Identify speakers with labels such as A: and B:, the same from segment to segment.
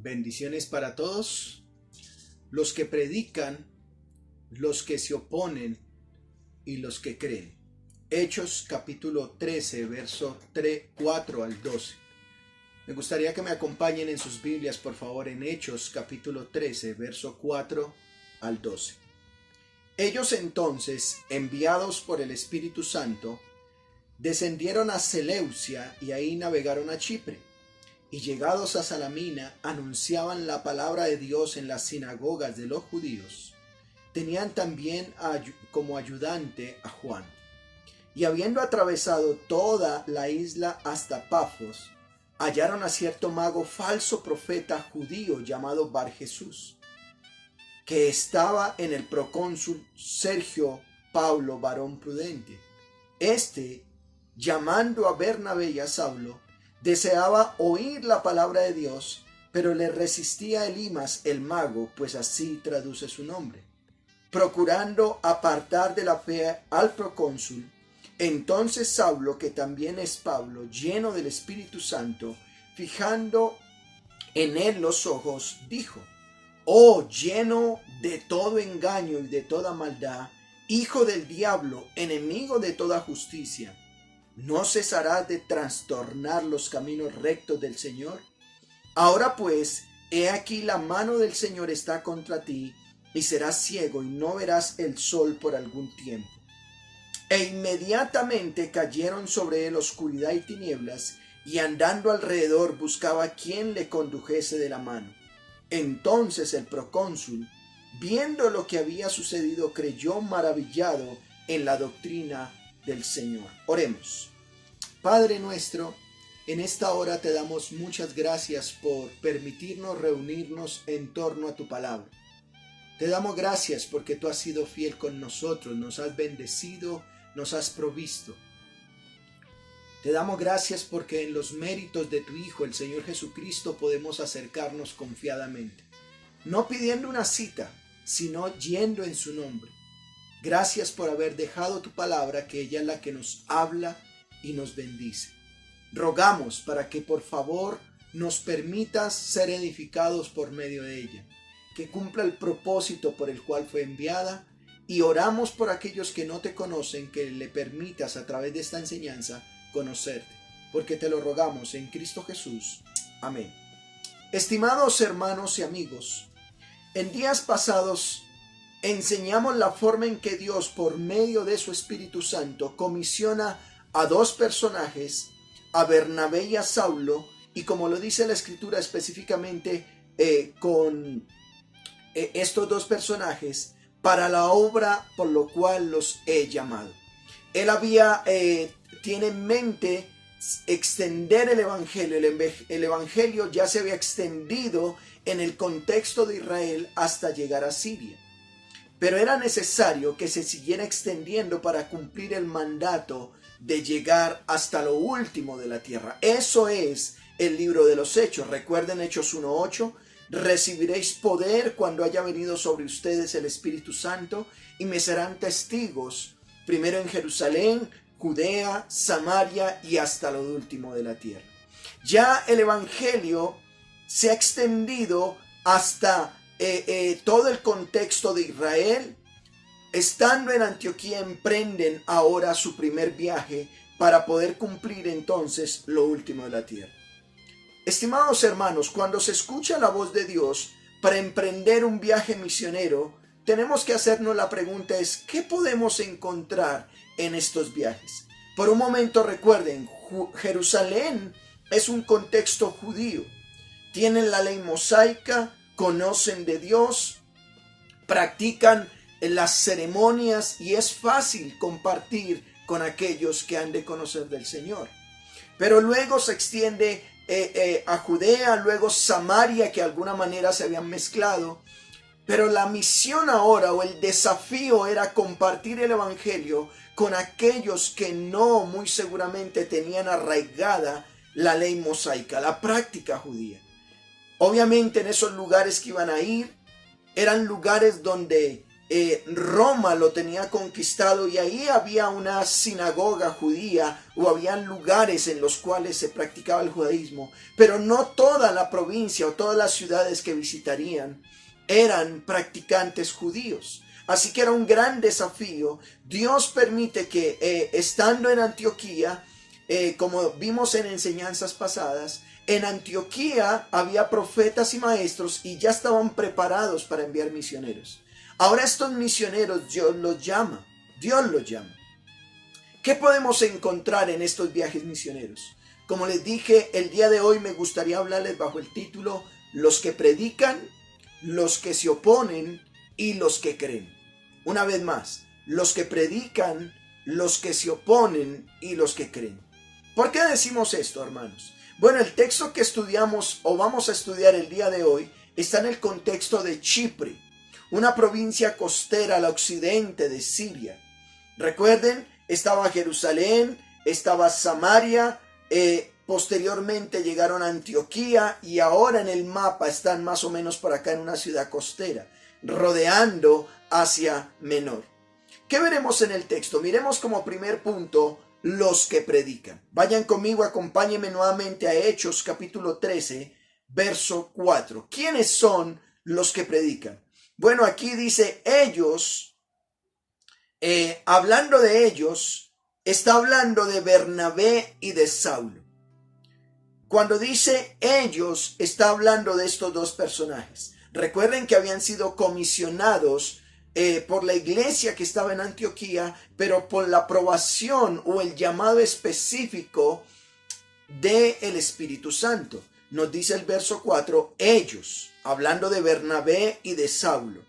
A: Bendiciones para todos, los que predican, los que se oponen y los que creen. Hechos capítulo 13, verso 4 al 12. Me gustaría que me acompañen en sus Biblias, por favor, en Hechos capítulo 13, verso 4 al 12. Ellos entonces, enviados por el Espíritu Santo, descendieron a Seleucia y ahí navegaron a Chipre. Y llegados a Salamina, anunciaban la palabra de Dios en las sinagogas de los judíos. Tenían también como ayudante a Juan. Y habiendo atravesado toda la isla hasta Pafos, hallaron a cierto mago falso profeta judío llamado Bar Jesús, que estaba en el procónsul Sergio Paulo, varón prudente. Este, llamando a Bernabé y a Saulo, deseaba oír la palabra de Dios, pero le resistía Elimas el mago, pues así traduce su nombre, procurando apartar de la fe al procónsul. Entonces Saulo, que también es Pablo, lleno del Espíritu Santo, fijando en él los ojos, dijo: «Oh, lleno de todo engaño y de toda maldad, hijo del diablo, enemigo de toda justicia, ¿no cesarás de trastornar los caminos rectos del Señor? Ahora pues, he aquí la mano del Señor está contra ti, y serás ciego y no verás el sol por algún tiempo». E inmediatamente cayeron sobre él oscuridad y tinieblas, y andando alrededor buscaba quien le condujese de la mano. Entonces el procónsul, viendo lo que había sucedido, creyó maravillado en la doctrina del Señor. Oremos. Padre nuestro, en esta hora te damos muchas gracias por permitirnos reunirnos en torno a tu palabra. Te damos gracias porque tú has sido fiel con nosotros, nos has bendecido, nos has provisto. Te damos gracias porque en los méritos de tu Hijo, el Señor Jesucristo, podemos acercarnos confiadamente, no pidiendo una cita, sino yendo en su nombre. Gracias por haber dejado tu palabra, que ella es la que nos habla y nos bendice. Rogamos para que por favor nos permitas ser edificados por medio de ella, que cumpla el propósito por el cual fue enviada, y oramos por aquellos que no te conocen, que le permitas a través de esta enseñanza conocerte, porque te lo rogamos en Cristo Jesús. Amén. Estimados hermanos y amigos, en días pasados enseñamos la forma en que Dios, por medio de su Espíritu Santo, comisiona a dos personajes, a Bernabé y a Saulo, y como lo dice la Escritura específicamente con estos dos personajes, para la obra por lo cual los he llamado. Él tiene en mente extender el Evangelio. El Evangelio ya se había extendido en el contexto de Israel hasta llegar a Siria. Pero era necesario que se siguiera extendiendo para cumplir el mandato de llegar hasta lo último de la tierra. Eso es el libro de los Hechos. Recuerden Hechos 1:8. Recibiréis poder cuando haya venido sobre ustedes el Espíritu Santo, y me serán testigos, primero en Jerusalén, Judea, Samaria y hasta lo último de la tierra. Ya el Evangelio se ha extendido hasta todo el contexto de Israel. Estando en Antioquía, emprenden ahora su primer viaje para poder cumplir entonces lo último de la tierra. Estimados hermanos, cuando se escucha la voz de Dios para emprender un viaje misionero, tenemos que hacernos la pregunta ¿qué podemos encontrar en estos viajes? Por un momento recuerden, Jerusalén es un contexto judío. Tienen la ley mosaica, conocen de Dios, practican las ceremonias y es fácil compartir con aquellos que han de conocer del Señor. Pero luego se extiende a Judea, luego Samaria, que de alguna manera se habían mezclado. Pero la misión ahora, o el desafío, era compartir el Evangelio con aquellos que no muy seguramente tenían arraigada la ley mosaica, la práctica judía. Obviamente en esos lugares que iban a ir, eran lugares donde Roma lo tenía conquistado y ahí había una sinagoga judía o habían lugares en los cuales se practicaba el judaísmo, pero no toda la provincia o todas las ciudades que visitarían eran practicantes judíos. Así que era un gran desafío. Dios permite que estando en Antioquía, como vimos en enseñanzas pasadas, en Antioquía había profetas y maestros y ya estaban preparados para enviar misioneros. Ahora estos misioneros Dios los llama. ¿Qué podemos encontrar en estos viajes misioneros? Como les dije, el día de hoy me gustaría hablarles bajo el título Los que predican, los que se oponen y los que creen. Una vez más, los que predican, los que se oponen y los que creen. ¿Por qué decimos esto, hermanos? Bueno, el texto que estudiamos o vamos a estudiar el día de hoy está en el contexto de Chipre, una provincia costera al occidente de Siria. Recuerden, estaba Jerusalén, estaba Samaria, posteriormente llegaron a Antioquía y ahora en el mapa están más o menos por acá en una ciudad costera, rodeando Asia Menor. ¿Qué veremos en el texto? Miremos como primer punto los que predican. Vayan conmigo, acompáñenme nuevamente a Hechos capítulo 13, verso 4. ¿Quiénes son los que predican? Bueno, aquí dice ellos, hablando de ellos, está hablando de Bernabé y de Saulo. Cuando dice ellos, está hablando de estos dos personajes. Recuerden que habían sido comisionados por la iglesia que estaba en Antioquía, pero por la aprobación o el llamado específico del Espíritu Santo. Nos dice el verso 4, ellos, hablando de Bernabé y de Saulo.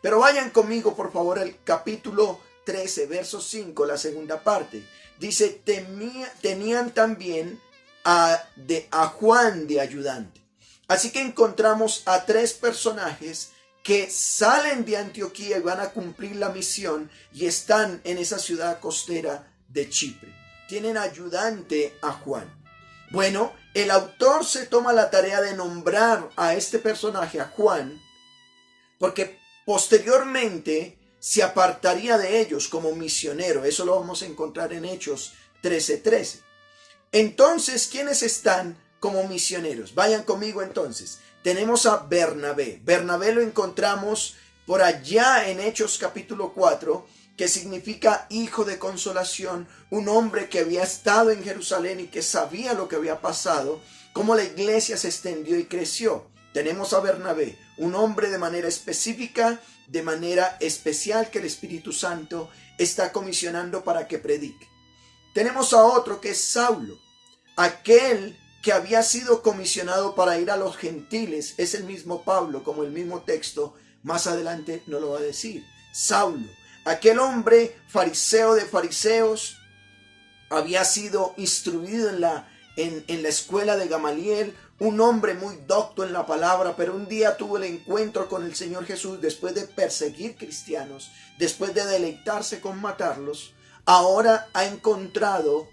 A: Pero vayan conmigo, por favor, al capítulo 13, verso 5, la segunda parte. Dice, tenían también a Juan de ayudante. Así que encontramos a tres personajes que salen de Antioquía y van a cumplir la misión y están en esa ciudad costera de Chipre. Tienen ayudante a Juan. Bueno, el autor se toma la tarea de nombrar a este personaje, a Juan, porque posteriormente se apartaría de ellos como misionero. Eso lo vamos a encontrar en Hechos 13:13. Entonces, ¿quiénes están como misioneros? Vayan conmigo entonces. Tenemos a Bernabé. Bernabé lo encontramos por allá en Hechos capítulo 4, que significa hijo de consolación, un hombre que había estado en Jerusalén y que sabía lo que había pasado, cómo la iglesia se extendió y creció. Tenemos a Bernabé, un hombre de manera específica, de manera especial que el Espíritu Santo está comisionando para que predique. Tenemos a otro que es Saulo, aquel que había sido comisionado para ir a los gentiles. Es el mismo Pablo, como el mismo texto más adelante nos lo va a decir. Saulo, aquel hombre fariseo de fariseos, había sido instruido en la escuela de Gamaliel, un hombre muy docto en la palabra, pero un día tuvo el encuentro con el Señor Jesús después de perseguir cristianos, después de deleitarse con matarlos. Ahora ha encontrado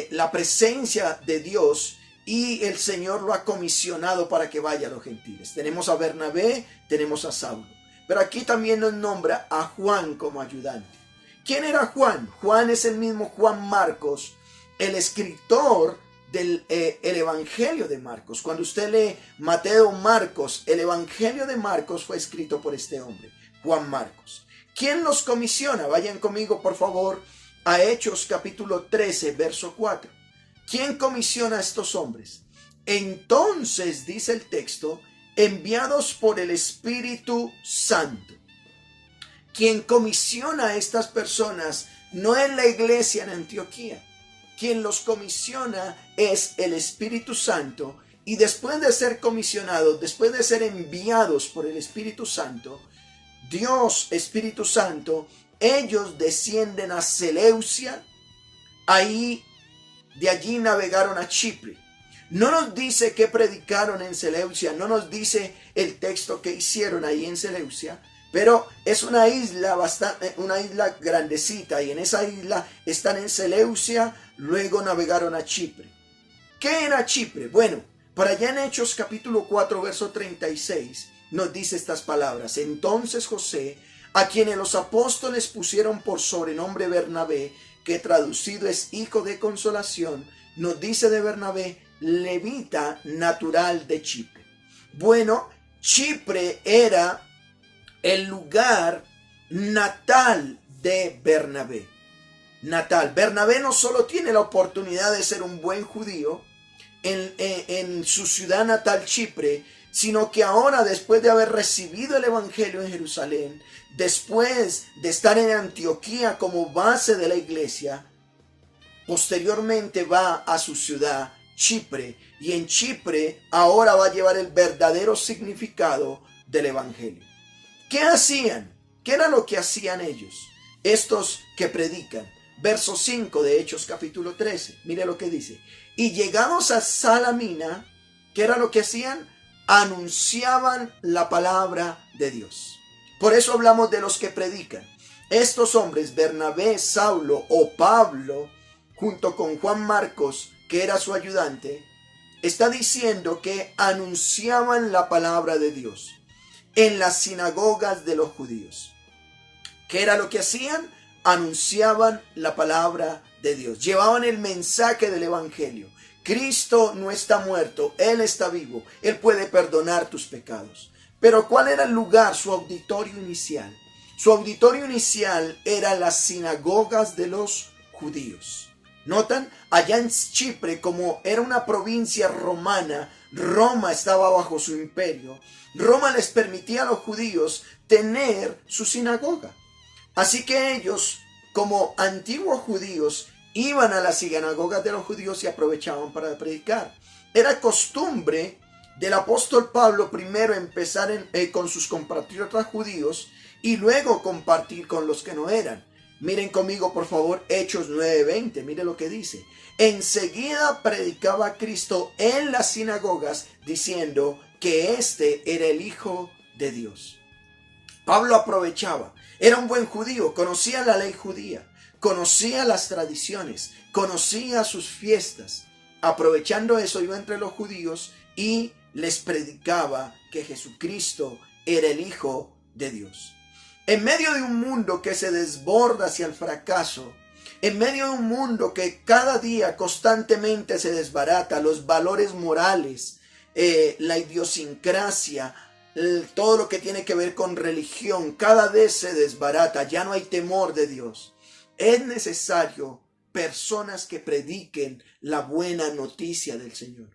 A: la presencia de Dios y el Señor lo ha comisionado para que vaya a los gentiles. Tenemos a Bernabé, tenemos a Saulo. Pero aquí también nos nombra a Juan como ayudante. ¿Quién era Juan? Juan es el mismo Juan Marcos, el escritor del el Evangelio de Marcos. Cuando usted lee Mateo, Marcos, el Evangelio de Marcos fue escrito por este hombre, Juan Marcos. ¿Quién los comisiona? Vayan conmigo, por favor, a Hechos capítulo 13, verso 4. ¿Quién comisiona a estos hombres? Entonces, dice el texto, enviados por el Espíritu Santo. Quien comisiona a estas personas no es la iglesia en Antioquía. Quien los comisiona es el Espíritu Santo. Y después de ser comisionados, después de ser enviados por el Espíritu Santo, Dios, Espíritu Santo, ellos descienden a Seleucia. Ahí, de allí navegaron a Chipre. No nos dice qué predicaron en Seleucia, no nos dice el texto que hicieron ahí en Seleucia, pero es una isla grandecita, y en esa isla están en Seleucia, luego navegaron a Chipre. ¿Qué era Chipre? Bueno, por allá en Hechos capítulo 4, verso 36, nos dice estas palabras. Entonces José, a quienes los apóstoles pusieron por sobrenombre Bernabé, que traducido es hijo de consolación, nos dice de Bernabé, levita natural de Chipre. Bueno, Chipre era el lugar natal de Bernabé. Natal. Bernabé no solo tiene la oportunidad de ser un buen judío en su ciudad natal Chipre, sino que ahora, después de haber recibido el evangelio en Jerusalén, después de estar en Antioquía como base de la iglesia, posteriormente va a su ciudad Chipre, y en Chipre ahora va a llevar el verdadero significado del evangelio. ¿Qué hacían? ¿Qué era lo que hacían ellos? Estos que predican. Verso 5 de Hechos capítulo 13. Mire lo que dice. Y llegados a Salamina, ¿qué era lo que hacían? Anunciaban la palabra de Dios. Por eso hablamos de los que predican. Estos hombres, Bernabé, Saulo o Pablo, junto con Juan Marcos, que era su ayudante, está diciendo que anunciaban la palabra de Dios en las sinagogas de los judíos. ¿Qué era lo que hacían? Anunciaban la palabra de Dios, llevaban el mensaje del evangelio. Cristo no está muerto, Él está vivo, Él puede perdonar tus pecados. Pero ¿cuál era el lugar, su auditorio inicial? Su auditorio inicial era las sinagogas de los judíos. ¿Notan? Allá en Chipre, como era una provincia romana, Roma estaba bajo su imperio. Roma les permitía a los judíos tener su sinagoga. Así que ellos, como antiguos judíos, iban a las sinagogas de los judíos y aprovechaban para predicar. Era costumbre del apóstol Pablo primero empezar con sus compatriotas judíos y luego compartir con los que no eran. Miren conmigo, por favor, Hechos 9:20. Mire lo que dice. Enseguida predicaba a Cristo en las sinagogas, diciendo que éste era el Hijo de Dios. Pablo aprovechaba. Era un buen judío, conocía la ley judía, conocía las tradiciones, conocía sus fiestas. Aprovechando eso, iba entre los judíos y les predicaba que Jesucristo era el Hijo de Dios. En medio de un mundo que se desborda hacia el fracaso, en medio de un mundo que cada día constantemente se desbarata, los valores morales, la idiosincrasia, todo lo que tiene que ver con religión, cada vez se desbarata, ya no hay temor de Dios. Es necesario personas que prediquen la buena noticia del Señor.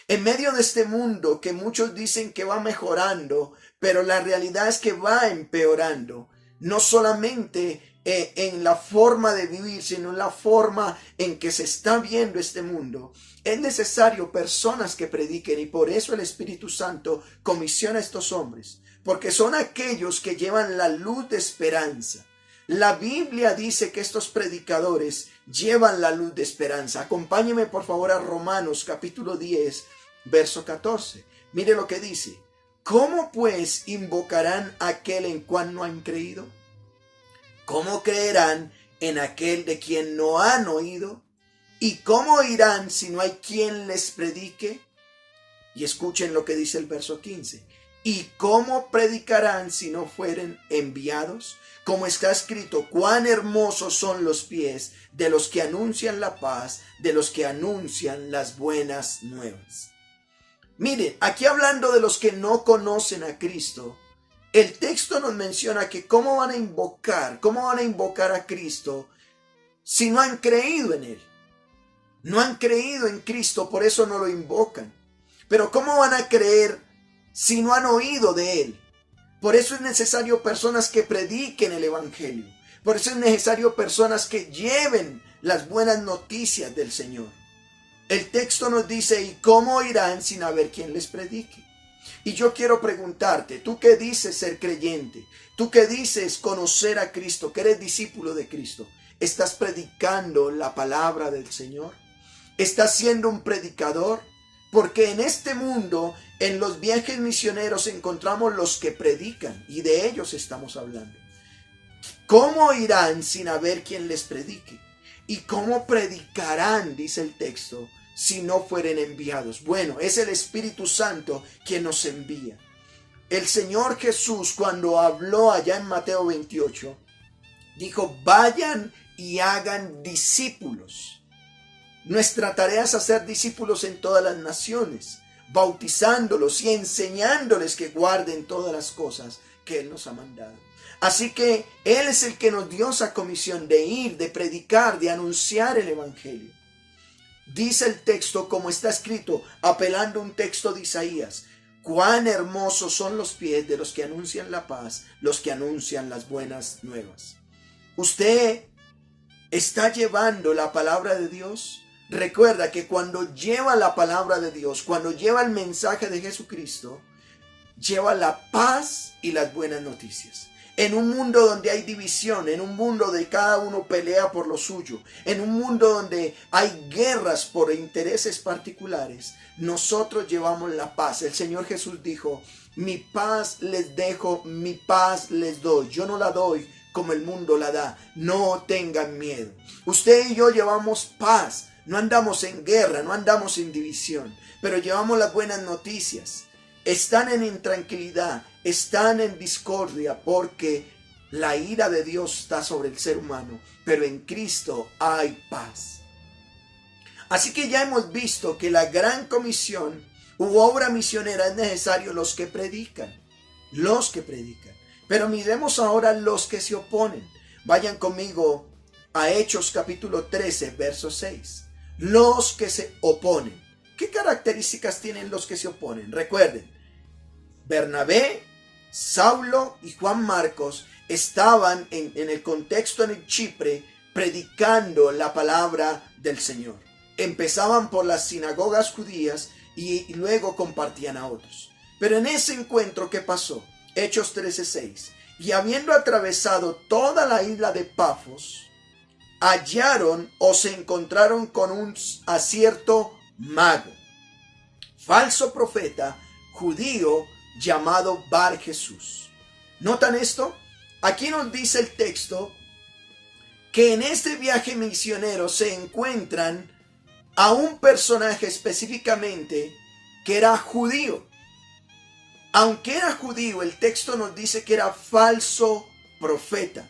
A: En medio de este mundo que muchos dicen que va mejorando, pero la realidad es que va empeorando, no solamente en la forma de vivir, sino en la forma en que se está viendo este mundo. Es necesario personas que prediquen, y por eso el Espíritu Santo comisiona a estos hombres, porque son aquellos que llevan la luz de esperanza. La Biblia dice que estos predicadores llevan la luz de esperanza. Acompáñeme por favor a Romanos capítulo 10, verso 14. Mire lo que dice. ¿Cómo pues invocarán a aquel en cual no han creído? ¿Cómo creerán en aquel de quien no han oído? ¿Y cómo oirán si no hay quien les predique? Y escuchen lo que dice el verso 15. ¿Y cómo predicarán si no fueren enviados? Como está escrito, cuán hermosos son los pies de los que anuncian la paz, de los que anuncian las buenas nuevas. Miren, aquí hablando de los que no conocen a Cristo, el texto nos menciona que cómo van a invocar a Cristo si no han creído en Él. No han creído en Cristo, por eso no lo invocan. Pero ¿cómo van a creer si no han oído de Él? Por eso es necesario personas que prediquen el Evangelio. Por eso es necesario personas que lleven las buenas noticias del Señor. El texto nos dice, ¿y cómo oirán sin haber quien les predique? Y yo quiero preguntarte, tú que dices ser creyente, tú que dices conocer a Cristo, que eres discípulo de Cristo, ¿estás predicando la palabra del Señor? ¿Estás siendo un predicador? Porque en este mundo, en los viajes misioneros, encontramos los que predican, y de ellos estamos hablando. ¿Cómo irán sin haber quien les predique? ¿Y cómo predicarán, dice el texto, si no fueren enviados? Bueno, es el Espíritu Santo quien nos envía. el Señor Jesús, cuando habló allá en Mateo 28, dijo, vayan y hagan discípulos. Nuestra tarea es hacer discípulos en todas las naciones, bautizándolos y enseñándoles que guarden todas las cosas que Él nos ha mandado. Así que Él es el que nos dio esa comisión de ir, de predicar, de anunciar el Evangelio. Dice el texto, como está escrito, apelando a un texto de Isaías, cuán hermosos son los pies de los que anuncian la paz, los que anuncian las buenas nuevas. ¿Usted está llevando la palabra de Dios? Recuerda que cuando lleva la palabra de Dios, cuando lleva el mensaje de Jesucristo, lleva la paz y las buenas noticias. En un mundo donde hay división, en un mundo donde cada uno pelea por lo suyo, en un mundo donde hay guerras por intereses particulares, nosotros llevamos la paz. El Señor Jesús dijo, mi paz les dejo, mi paz les doy. Yo no la doy como el mundo la da. No tengan miedo. Usted y yo llevamos paz. No andamos en guerra, no andamos en división, pero llevamos las buenas noticias. Están en intranquilidad, están en discordia, porque la ira de Dios está sobre el ser humano, pero en Cristo hay paz. Así que ya hemos visto que la gran comisión u obra misionera es necesario los que predican. Pero miremos ahora los que se oponen. Vayan conmigo a Hechos capítulo 13, verso 6. Los que se oponen. ¿Qué características tienen los que se oponen? Recuerden, Bernabé, Saulo y Juan Marcos estaban en el contexto en Chipre predicando la palabra del Señor. Empezaban por las sinagogas judías y luego compartían a otros. Pero en ese encuentro, ¿qué pasó? Hechos 13:6. Y habiendo atravesado toda la isla de Pafos, hallaron o se encontraron con un acierto mago, falso profeta judío llamado Bar Jesús. ¿Notan esto? Aquí nos dice el texto que en este viaje misionero se encuentran a un personaje específicamente que era judío. Aunque era judío, el texto nos dice que era falso profeta.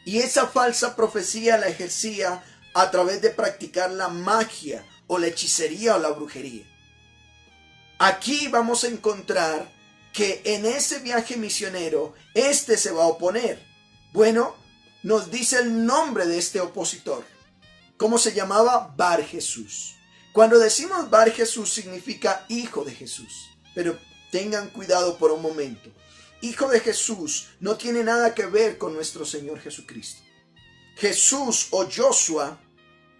A: Y esa falsa profecía la ejercía a través de practicar la magia o la hechicería o la brujería. Aquí vamos a encontrar que en ese viaje misionero, se va a oponer. Bueno, nos dice el nombre de este opositor. ¿Cómo se llamaba? Bar Jesús. Cuando decimos Bar Jesús significa hijo de Jesús. Pero tengan cuidado por un momento. Hijo de Jesús no tiene nada que ver con nuestro Señor Jesucristo. Jesús o Joshua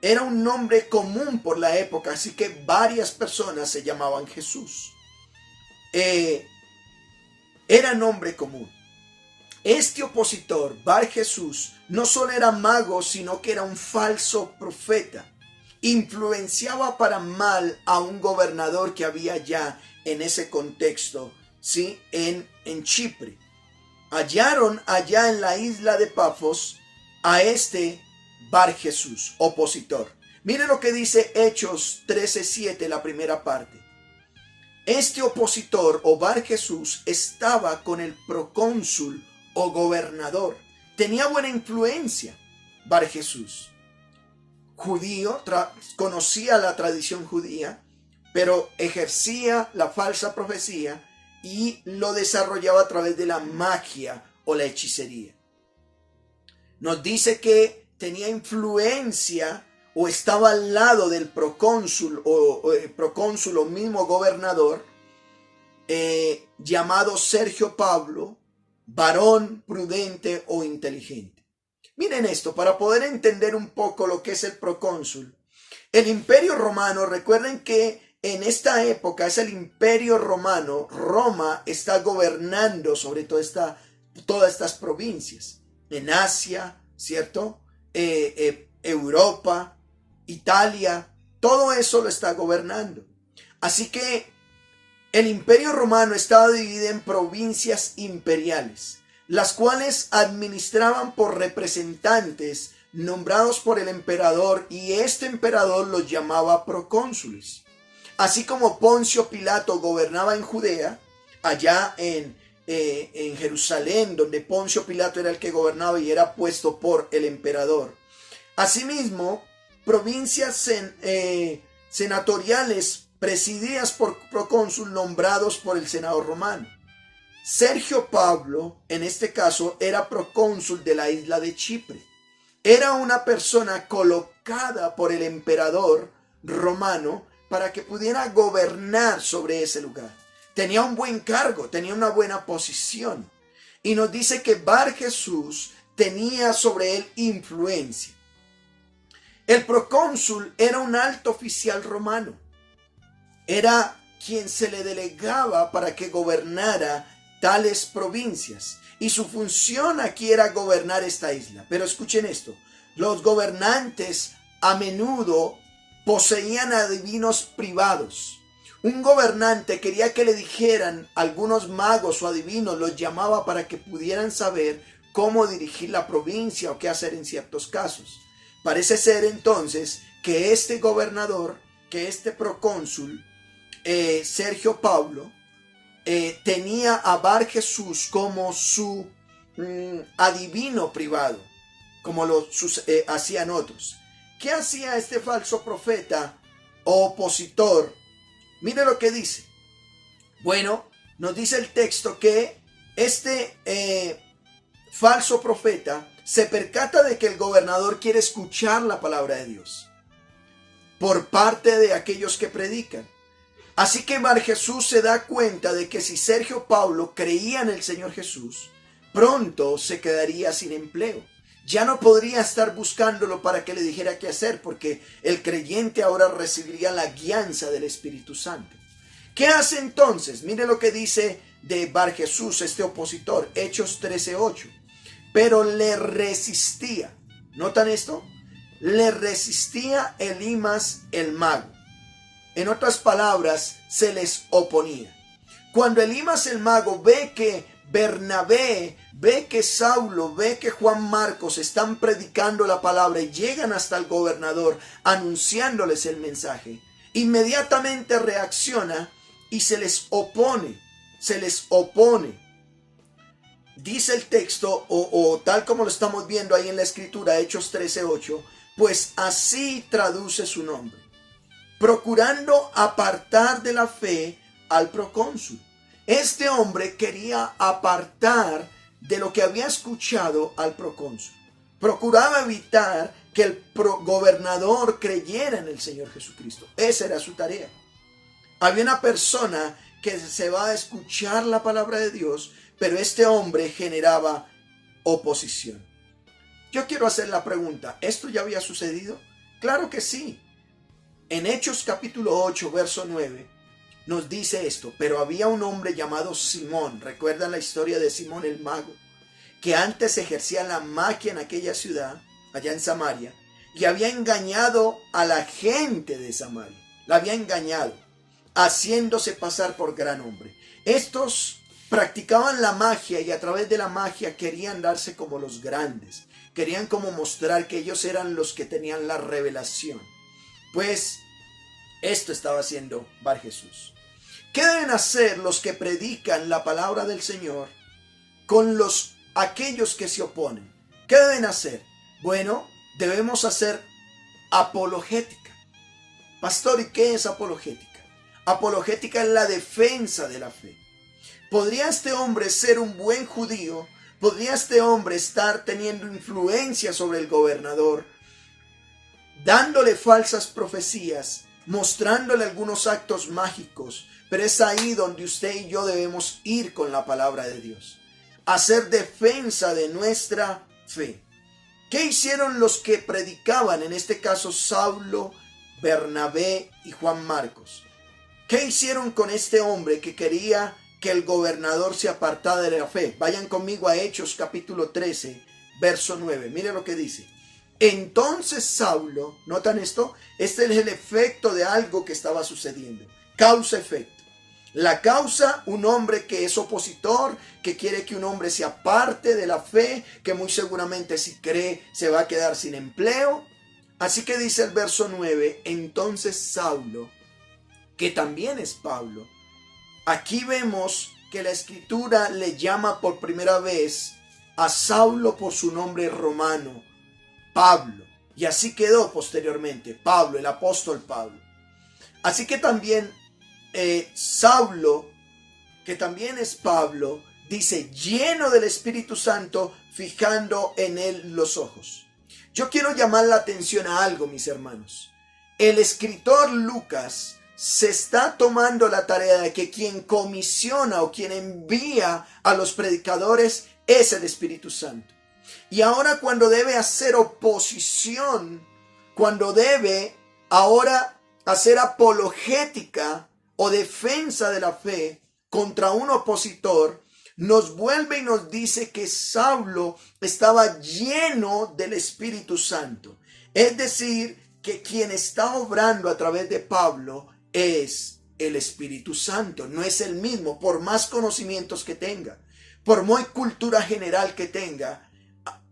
A: era un nombre común por la época, así que varias personas se llamaban Jesús. Era nombre común. Este opositor, Bar Jesús, no solo era mago, sino que era un falso profeta. Influenciaba para mal a un gobernador que había ya en ese contexto, ¿sí? En Chipre. Hallaron allá en la isla de Pafos a este Bar Jesús, opositor. Mire lo que dice Hechos 13:7, la primera parte. Este opositor o Bar Jesús estaba con el procónsul o gobernador. Tenía buena influencia. Bar Jesús, judío, conocía la tradición judía, pero ejercía la falsa profecía y lo desarrollaba a través de la magia o la hechicería. Nos dice que tenía influencia o estaba al lado del procónsul o mismo gobernador llamado Sergio Pablo, varón prudente o inteligente. Miren esto, para poder entender un poco lo que es el procónsul. El Imperio Romano, recuerden que en esta época es el Imperio Romano. Roma está gobernando sobre todas estas provincias. En Asia, ¿cierto? Europa, Italia, todo eso lo está gobernando. Así que el Imperio Romano estaba dividido en provincias imperiales, las cuales administraban por representantes nombrados por el emperador, y este emperador los llamaba procónsules. Así como Poncio Pilato gobernaba en Judea, allá en Jerusalén, donde Poncio Pilato era el que gobernaba y era puesto por el emperador. Asimismo, provincias senatoriales presididas por procónsul nombrados por el senado romano. Sergio Pablo, en este caso, era procónsul de la isla de Chipre. Era una persona colocada por el emperador romano para que pudiera gobernar sobre ese lugar. Tenía un buen cargo, tenía una buena posición. Y nos dice que Bar Jesús tenía sobre él influencia. El procónsul era un alto oficial romano. Era quien se le delegaba para que gobernara tales provincias. Y su función aquí era gobernar esta isla. Pero escuchen esto, los gobernantes a menudo poseían adivinos privados. Un gobernante quería que le dijeran algunos magos o adivinos, los llamaba para que pudieran saber cómo dirigir la provincia o qué hacer en ciertos casos. Parece ser entonces que este gobernador, que este procónsul, Sergio Pablo, tenía a Bar Jesús como su adivino privado, como lo hacían otros. ¿Qué hacía este falso profeta opositor? Mire lo que dice. Bueno, nos dice el texto que este falso profeta se percata de que el gobernador quiere escuchar la palabra de Dios por parte de aquellos que predican. Así que Bar Jesús se da cuenta de que si Sergio Pablo creía en el Señor Jesús, pronto se quedaría sin empleo. Ya no podría estar buscándolo para que le dijera qué hacer, porque el creyente ahora recibiría la guianza del Espíritu Santo. ¿Qué hace entonces? Mire lo que dice de Bar Jesús, este opositor, Hechos 13:8. Pero le resistía. ¿Notan esto? Le resistía Elimas el mago. En otras palabras, se les oponía. Cuando Elimas el mago ve que Bernabé, ve que Saulo, ve que Juan Marcos están predicando la palabra y llegan hasta el gobernador anunciándoles el mensaje, inmediatamente reacciona y se les opone, Dice el texto, o tal como lo estamos viendo ahí en la escritura, Hechos 13:8, pues así traduce su nombre, procurando apartar de la fe al procónsul. Este hombre quería apartar de lo que había escuchado al procónsul. Procuraba evitar que el gobernador creyera en el Señor Jesucristo. Esa era su tarea. Había una persona que se va a escuchar la palabra de Dios, pero este hombre generaba oposición. Yo quiero hacer la pregunta, ¿esto ya había sucedido? Claro que sí. En Hechos capítulo 8, verso 9, nos dice esto: pero había un hombre llamado Simón, ¿recuerdan la historia de Simón el mago? Que antes ejercía la magia en aquella ciudad, allá en Samaria, y había engañado a la gente de Samaria. La había engañado, haciéndose pasar por gran hombre. Estos practicaban la magia y a través de la magia querían darse como los grandes. Querían como mostrar que ellos eran los que tenían la revelación. Pues esto estaba haciendo Bar Jesús. ¿Qué deben hacer los que predican la palabra del Señor con aquellos que se oponen? ¿Qué deben hacer? Bueno, debemos hacer apologética. Pastor, ¿y qué es apologética? Apologética es la defensa de la fe. ¿Podría este hombre ser un buen judío? ¿Podría este hombre estar teniendo influencia sobre el gobernador, dándole falsas profecías, mostrándole algunos actos mágicos? Pero es ahí donde usted y yo debemos ir con la palabra de Dios, hacer defensa de nuestra fe. ¿Qué hicieron los que predicaban? En este caso Saulo, Bernabé y Juan Marcos. ¿Qué hicieron con este hombre que quería que el gobernador se apartara de la fe? Vayan conmigo a Hechos capítulo 13, verso 9. Mire lo que dice. Entonces Saulo, ¿notan esto? Este es el efecto de algo que estaba sucediendo. Causa-efecto. La causa, un hombre que es opositor, que quiere que un hombre se aparte de la fe, que muy seguramente si cree se va a quedar sin empleo. Así que dice el verso 9, entonces Saulo, que también es Pablo. Aquí vemos que la Escritura le llama por primera vez a Saulo por su nombre romano, Pablo. Y así quedó posteriormente, Pablo, el apóstol Pablo. Así que también Saulo, que también es Pablo, dice lleno del Espíritu Santo, fijando en él los ojos. Yo quiero llamar la atención a algo, mis hermanos. El escritor Lucas se está tomando la tarea de que quien comisiona o quien envía a los predicadores es el Espíritu Santo. Y ahora cuando debe hacer oposición, cuando debe ahora hacer apologética o defensa de la fe contra un opositor, nos vuelve y nos dice que Saulo estaba lleno del Espíritu Santo. Es decir, que quien está obrando a través de Pablo es el Espíritu Santo, no es el mismo, por más conocimientos que tenga, por muy cultura general que tenga.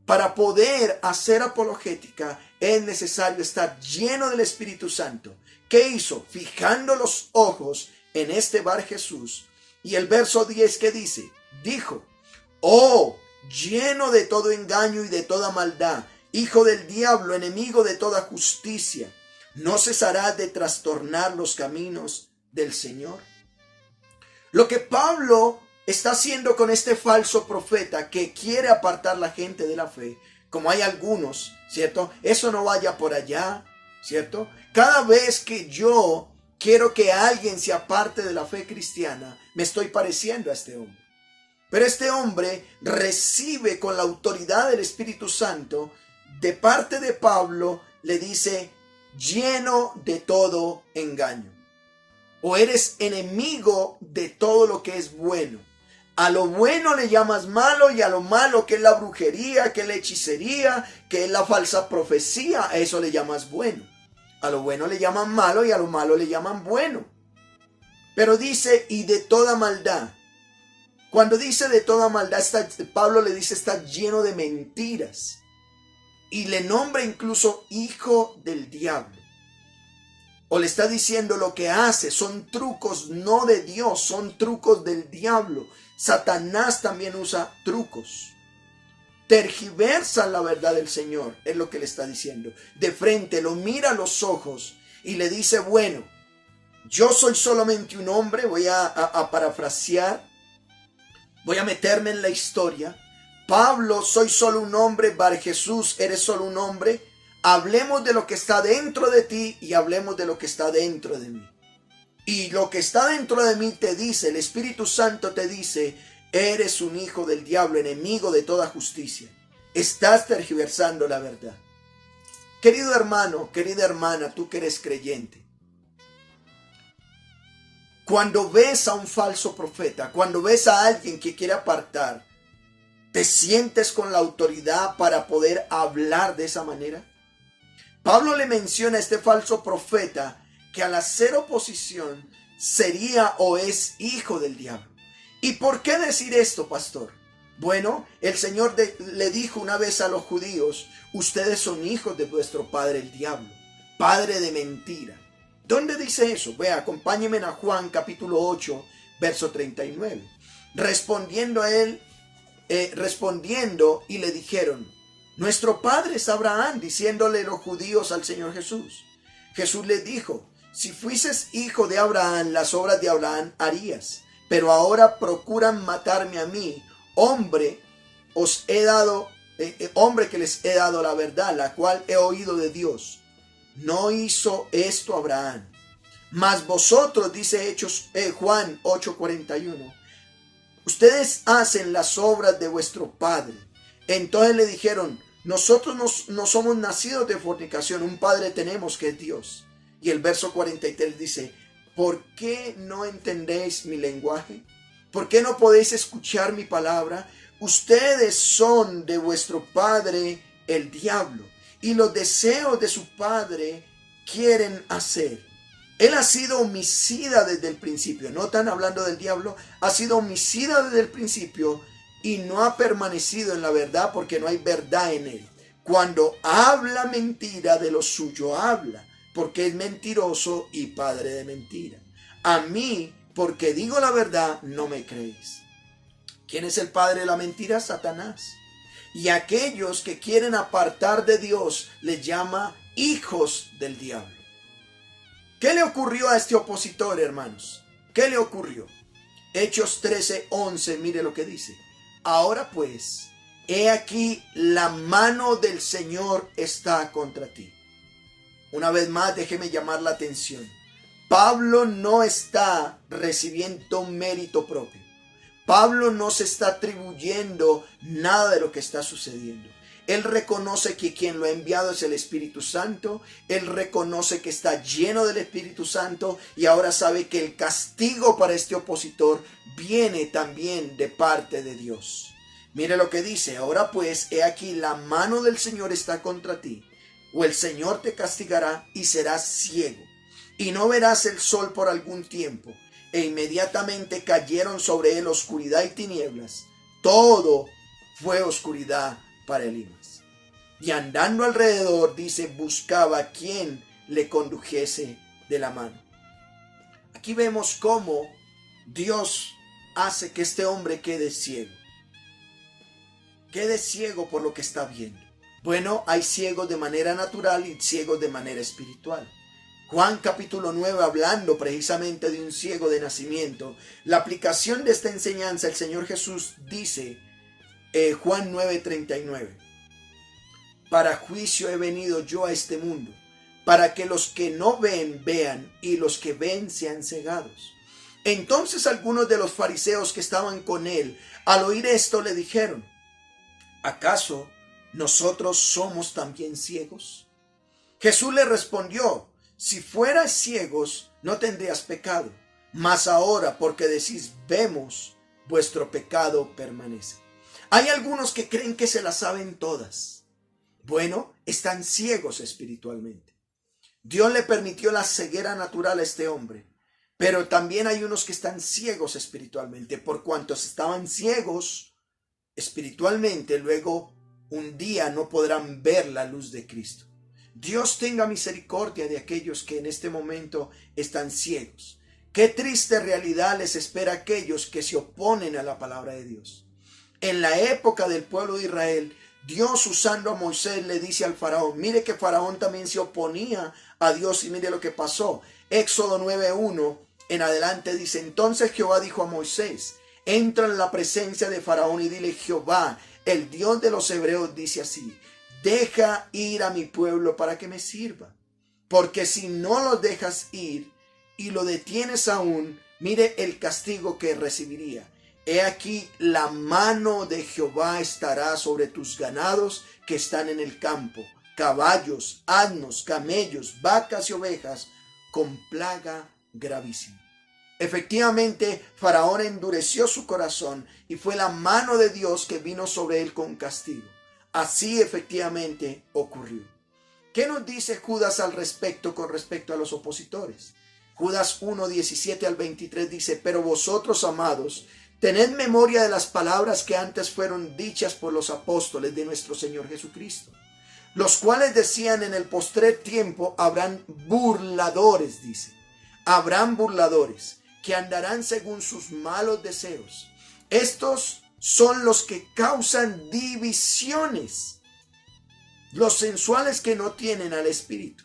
A: Para poder hacer apologética es necesario estar lleno del Espíritu Santo. ¿Qué hizo? Fijando los ojos en este Bar Jesús. Y el verso 10 que dice, dijo, oh, lleno de todo engaño y de toda maldad, hijo del diablo, enemigo de toda justicia, ¿no cesarás de trastornar los caminos del Señor? Lo que Pablo está haciendo con este falso profeta que quiere apartar la gente de la fe, como hay algunos, ¿cierto? Eso no vaya por allá, ¿cierto? Cada vez que yo quiero que alguien se aparte de la fe cristiana, me estoy pareciendo a este hombre. Pero este hombre recibe con la autoridad del Espíritu Santo, de parte de Pablo, le dice, lleno de todo engaño. O eres enemigo de todo lo que es bueno. A lo bueno le llamas malo y a lo malo, que es la brujería, que es la hechicería, que es la falsa profecía, a eso le llamas bueno. A lo bueno le llaman malo y a lo malo le llaman bueno. Pero dice, y de toda maldad. Cuando dice de toda maldad, Pablo le dice, está lleno de mentiras. Y le nombra incluso hijo del diablo. O le está diciendo lo que hace son trucos no de Dios, son trucos del diablo. Satanás también usa trucos. Tergiversa la verdad del Señor, es lo que le está diciendo. De frente lo mira a los ojos y le dice, bueno, yo soy solamente un hombre, voy a parafrasear, voy a meterme en la historia. Pablo, soy solo un hombre, Bar Jesús, eres solo un hombre. Hablemos de lo que está dentro de ti y hablemos de lo que está dentro de mí. Y lo que está dentro de mí te dice, el Espíritu Santo te dice, eres un hijo del diablo, enemigo de toda justicia. Estás tergiversando la verdad. Querido hermano, querida hermana, tú que eres creyente, cuando ves a un falso profeta, cuando ves a alguien que quiere apartar, ¿te sientes con la autoridad para poder hablar de esa manera? Pablo le menciona a este falso profeta que al hacer oposición sería o es hijo del diablo. ¿Y por qué decir esto, pastor? Bueno, el Señor le dijo una vez a los judíos, ustedes son hijos de vuestro padre el diablo, padre de mentira. ¿Dónde dice eso? Vea, acompáñenme a Juan capítulo 8, verso 39. Respondiendo y le dijeron, nuestro padre es Abraham, diciéndole los judíos al Señor Jesús. Jesús les dijo, si fueses hijo de Abraham, las obras de Abraham harías. Pero ahora procuran matarme a mí, hombre que les he dado la verdad, la cual he oído de Dios. No hizo esto Abraham. Mas vosotros, dice Juan 8:41, ustedes hacen las obras de vuestro padre. Entonces le dijeron, nosotros no somos nacidos de fornicación, un padre tenemos que es Dios. Y el verso 43 dice, ¿por qué no entendéis mi lenguaje? ¿Por qué no podéis escuchar mi palabra? Ustedes son de vuestro padre el diablo, y los deseos de su padre quieren hacer. Él ha sido homicida desde el principio. ¿No están hablando del diablo? Ha sido homicida desde el principio y no ha permanecido en la verdad porque no hay verdad en él. Cuando habla mentira, de lo suyo habla, porque es mentiroso y padre de mentira. A mí porque digo la verdad, no me creéis. ¿Quién es el padre de la mentira? Satanás. Y aquellos que quieren apartar de Dios les llama hijos del diablo. ¿Qué le ocurrió a este opositor, hermanos? ¿Qué le ocurrió? Hechos 13:11, mire lo que dice. Ahora pues, he aquí la mano del Señor está contra ti. Una vez más, déjeme llamar la atención. Pablo no está recibiendo mérito propio. Pablo no se está atribuyendo nada de lo que está sucediendo. Él reconoce que quien lo ha enviado es el Espíritu Santo. Él reconoce que está lleno del Espíritu Santo y ahora sabe que el castigo para este opositor viene también de parte de Dios. Mire lo que dice. Ahora pues, he aquí la mano del Señor está contra ti, o el Señor te castigará y serás ciego, y no verás el sol por algún tiempo. E inmediatamente cayeron sobre él oscuridad y tinieblas. Todo fue oscuridad para Elimas. Y andando alrededor, dice, buscaba quien le condujese de la mano. Aquí vemos cómo Dios hace que este hombre quede ciego. Quede ciego por lo que está viendo. Bueno, hay ciegos de manera natural y ciegos de manera espiritual. Juan capítulo 9, hablando precisamente de un ciego de nacimiento. La aplicación de esta enseñanza, el Señor Jesús dice, Juan 9:39, para juicio he venido yo a este mundo, para que los que no ven, vean, y los que ven sean cegados. Entonces algunos de los fariseos que estaban con él, al oír esto, le dijeron, ¿acaso nosotros somos también ciegos? Jesús le respondió, si fueras ciegos, no tendrías pecado, mas ahora, porque decís, vemos, vuestro pecado permanece. Hay algunos que creen que se las saben todas. Bueno, están ciegos espiritualmente. Dios le permitió la ceguera natural a este hombre, pero también hay unos que están ciegos espiritualmente. Por cuantos estaban ciegos espiritualmente, luego un día no podrán ver la luz de Cristo. Dios tenga misericordia de aquellos que en este momento están ciegos. Qué triste realidad les espera a aquellos que se oponen a la palabra de Dios. En la época del pueblo de Israel, Dios, usando a Moisés, le dice al faraón, mire que faraón también se oponía a Dios y mire lo que pasó. Éxodo 9:1 en adelante dice, entonces Jehová dijo a Moisés, entra en la presencia de faraón y dile, Jehová, el Dios de los hebreos, dice así, deja ir a mi pueblo para que me sirva, porque si no lo dejas ir y lo detienes aún, mire el castigo que recibiría. He aquí la mano de Jehová estará sobre tus ganados que están en el campo, caballos, asnos, camellos, vacas y ovejas, con plaga gravísima. Efectivamente, Faraón endureció su corazón y fue la mano de Dios que vino sobre él con castigo. Así efectivamente ocurrió. ¿Qué nos dice Judas al respecto con respecto a los opositores? Judas 1:17 al 23 dice, pero vosotros, amados, tened memoria de las palabras que antes fueron dichas por los apóstoles de nuestro Señor Jesucristo, los cuales decían en el postrer tiempo habrán burladores, dice, habrán burladores que andarán según sus malos deseos. Estos son los que causan divisiones, los sensuales que no tienen al Espíritu.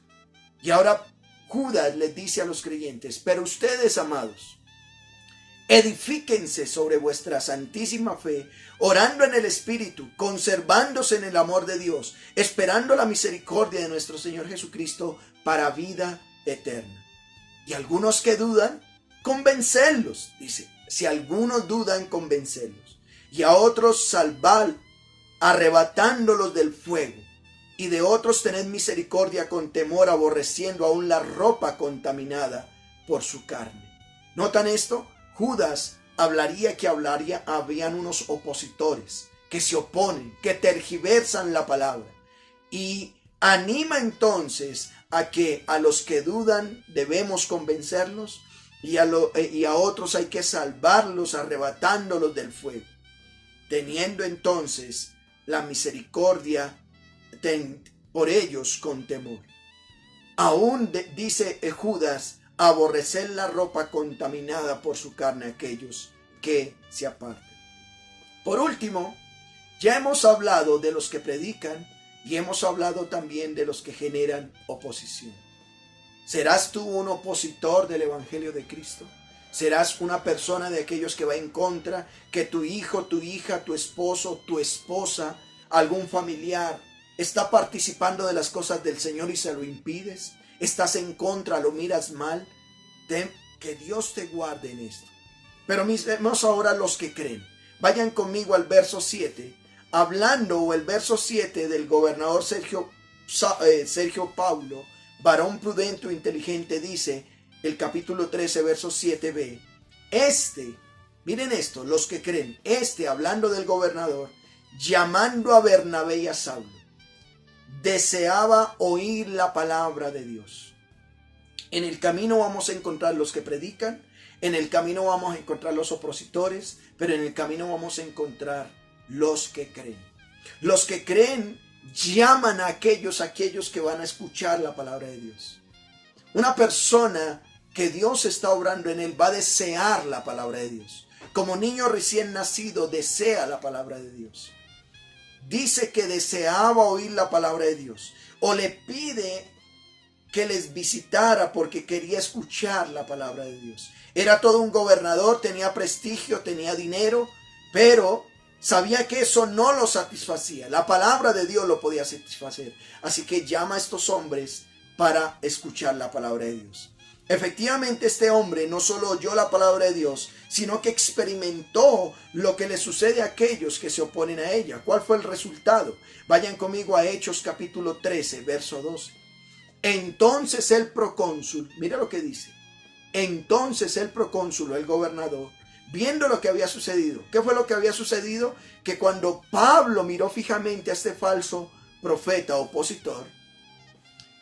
A: Y ahora Judas les dice a los creyentes, pero ustedes, amados, edifíquense sobre vuestra santísima fe, orando en el Espíritu, conservándose en el amor de Dios, esperando la misericordia de nuestro Señor Jesucristo para vida eterna. Y algunos que dudan, convencerlos, dice, si algunos dudan, convencerlos. Y a otros salvad, arrebatándolos del fuego. Y de otros tened misericordia con temor, aborreciendo aún la ropa contaminada por su carne. ¿Notan esto? Judas habían unos opositores que se oponen, que tergiversan la palabra. Y anima entonces a que a los que dudan debemos convencerlos y a otros hay que salvarlos arrebatándolos del fuego, teniendo entonces la misericordia por ellos con temor. Aún dice Judas,
B: aborrecer la ropa contaminada por su carne aquellos que se aparten. Por último, ya hemos hablado de los que predican y hemos hablado también de los que generan oposición. ¿Serás tú un opositor del Evangelio de Cristo? ¿Serás una persona de aquellos que va en contra, que tu hijo, tu hija, tu esposo, tu esposa, algún familiar está participando de las cosas del Señor y se lo impides? ¿Estás en contra, lo miras mal? Que Dios te guarde en esto. Pero miremos ahora los que creen. Vayan conmigo al verso 7, hablando el verso 7 del gobernador Sergio Paulo, varón prudente e inteligente, dice el capítulo 13, verso 7b. Miren esto, los que creen, hablando del gobernador, llamando a Bernabé y a Saulo, deseaba oír la palabra de Dios. En el camino vamos a encontrar los que predican, en el camino vamos a encontrar los opositores, pero en el camino vamos a encontrar los que creen. Los que creen llaman a aquellos que van a escuchar la palabra de Dios. Una persona que Dios está obrando en él va a desear la palabra de Dios. Como niño recién nacido desea la palabra de Dios. Dice que deseaba oír la palabra de Dios. O le pide que les visitara porque quería escuchar la palabra de Dios. Era todo un gobernador, tenía prestigio, tenía dinero, pero sabía que eso no lo satisfacía. La palabra de Dios lo podía satisfacer. Así que llama a estos hombres para escuchar la palabra de Dios. Efectivamente, este hombre no solo oyó la palabra de Dios, sino que experimentó lo que le sucede a aquellos que se oponen a ella. ¿Cuál fue el resultado? Vayan conmigo a Hechos capítulo 13, verso 12. Entonces el procónsul, mira lo que dice. Entonces el procónsul, el gobernador, viendo lo que había sucedido. ¿Qué fue lo que había sucedido? Que cuando Pablo miró fijamente a este falso profeta opositor,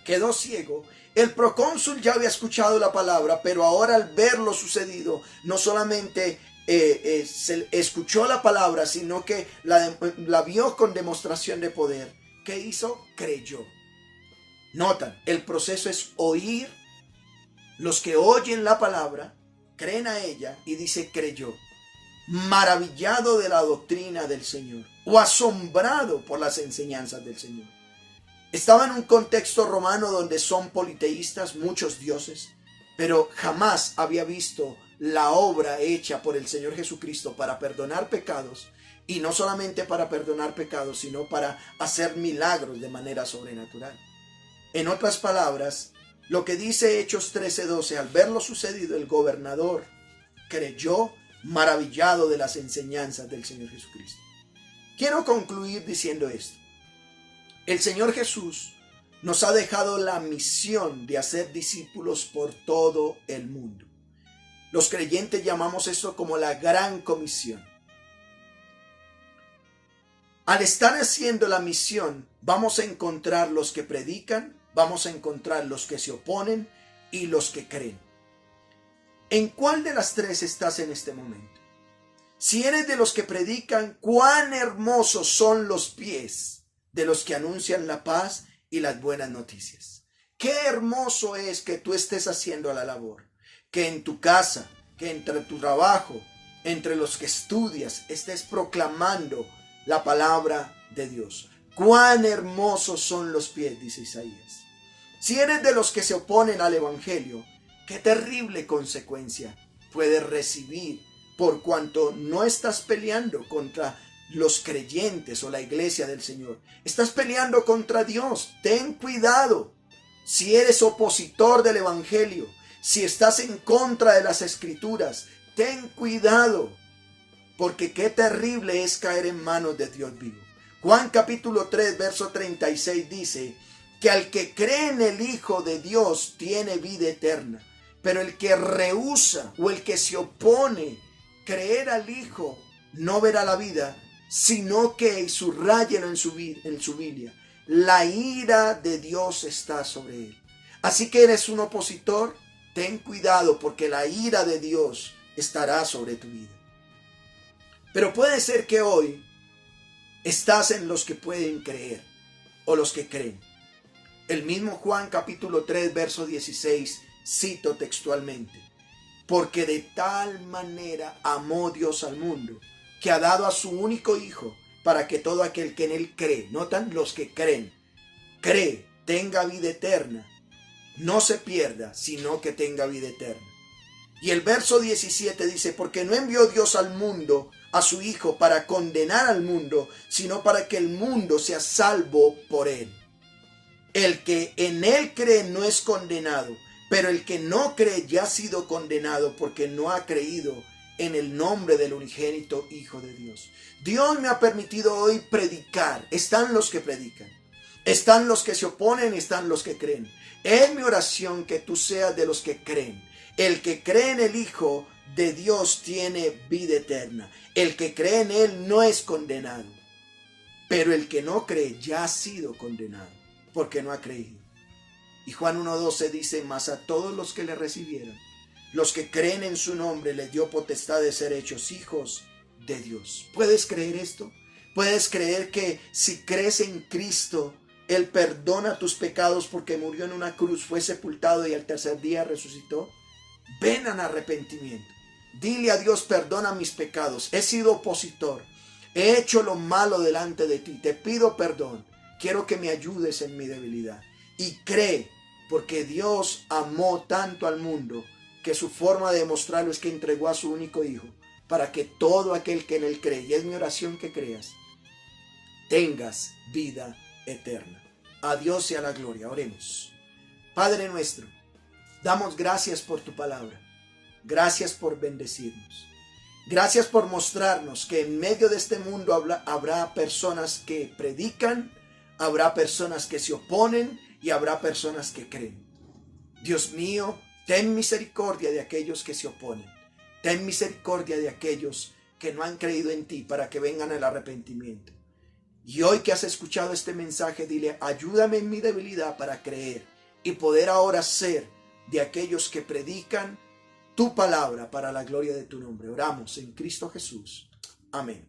B: quedó ciego. El procónsul ya había escuchado la palabra, pero ahora al ver lo sucedido, no solamente se escuchó la palabra, sino que la vio con demostración de poder. ¿Qué hizo? Creyó. Notan, el proceso es oír. Los que oyen la palabra, creen a ella y dice creyó. Maravillado de la doctrina del Señor o asombrado por las enseñanzas del Señor. Estaba en un contexto romano donde son politeístas, muchos dioses, pero jamás había visto la obra hecha por el Señor Jesucristo para perdonar pecados, y no solamente para perdonar pecados, sino para hacer milagros de manera sobrenatural. En otras palabras, lo que dice Hechos 13:12, al ver lo sucedido, el gobernador creyó, maravillado de las enseñanzas del Señor Jesucristo. Quiero concluir diciendo esto. El Señor Jesús nos ha dejado la misión de hacer discípulos por todo el mundo. Los creyentes llamamos eso como la gran comisión. Al estar haciendo la misión, vamos a encontrar los que predican, vamos a encontrar los que se oponen y los que creen. ¿En cuál de las tres estás en este momento? Si eres de los que predican, cuán hermosos son los pies de los que anuncian la paz y las buenas noticias. Qué hermoso es que tú estés haciendo la labor, que en tu casa, que entre tu trabajo, entre los que estudias, estés proclamando la palabra de Dios. Cuán hermosos son los pies, dice Isaías. Si eres de los que se oponen al evangelio, qué terrible consecuencia puedes recibir por cuanto no estás peleando contra los creyentes o la iglesia del Señor. Estás peleando contra Dios. Ten cuidado. Si eres opositor del evangelio, si estás en contra de las escrituras, ten cuidado, porque qué terrible es caer en manos de Dios vivo. Juan capítulo 3, verso 36 dice que al que cree en el Hijo de Dios tiene vida eterna, pero el que rehúsa o el que se opone creer al Hijo no verá la vida, sino que, y subráyelo en su Biblia, la ira de Dios está sobre él. Así que eres un opositor, ten cuidado porque la ira de Dios estará sobre tu vida. Pero puede ser que hoy estás en los que pueden creer o los que creen. El mismo Juan capítulo 3 verso 16 Cito textualmente. Porque de tal manera amó Dios al mundo, que ha dado a su único Hijo, para que todo aquel que en él cree, notan los que creen, tenga vida eterna, no se pierda, sino que tenga vida eterna. Y el verso 17 dice, porque no envió Dios al mundo a su Hijo para condenar al mundo, sino para que el mundo sea salvo por él. El que en él cree no es condenado, pero el que no cree ya ha sido condenado porque no ha creído en el nombre del unigénito Hijo de Dios. Dios me ha permitido hoy predicar. Están los que predican, están los que se oponen, están los que creen. Es mi oración que tú seas de los que creen. El que cree en el Hijo de Dios tiene vida eterna. El que cree en él no es condenado, pero el que no cree ya ha sido condenado porque no ha creído. Y Juan 1:12 dice, mas a todos los que le recibieron, los que creen en su nombre, les dio potestad de ser hechos hijos de Dios. ¿Puedes creer esto? ¿Puedes creer que si crees en Cristo, Él perdona tus pecados porque murió en una cruz, fue sepultado y al tercer día resucitó? Ven al arrepentimiento. Dile a Dios, perdona mis pecados. He sido opositor. He hecho lo malo delante de ti. Te pido perdón. Quiero que me ayudes en mi debilidad. Y cree, porque Dios amó tanto al mundo que su forma de demostrarlo es que entregó a su único Hijo para que todo aquel que en él cree, y es mi oración que creas, tengas vida eterna. A Dios sea la gloria. Oremos. Padre nuestro, damos gracias por tu palabra. Gracias por bendecirnos. Gracias por mostrarnos que en medio de este mundo habrá personas que predican, habrá personas que se oponen y habrá personas que creen. Dios mío, ten misericordia de aquellos que se oponen. Ten misericordia de aquellos que no han creído en ti para que vengan al arrepentimiento. Y hoy que has escuchado este mensaje, dile, ayúdame en mi debilidad para creer y poder ahora ser de aquellos que predican tu palabra para la gloria de tu nombre. Oramos en Cristo Jesús. Amén.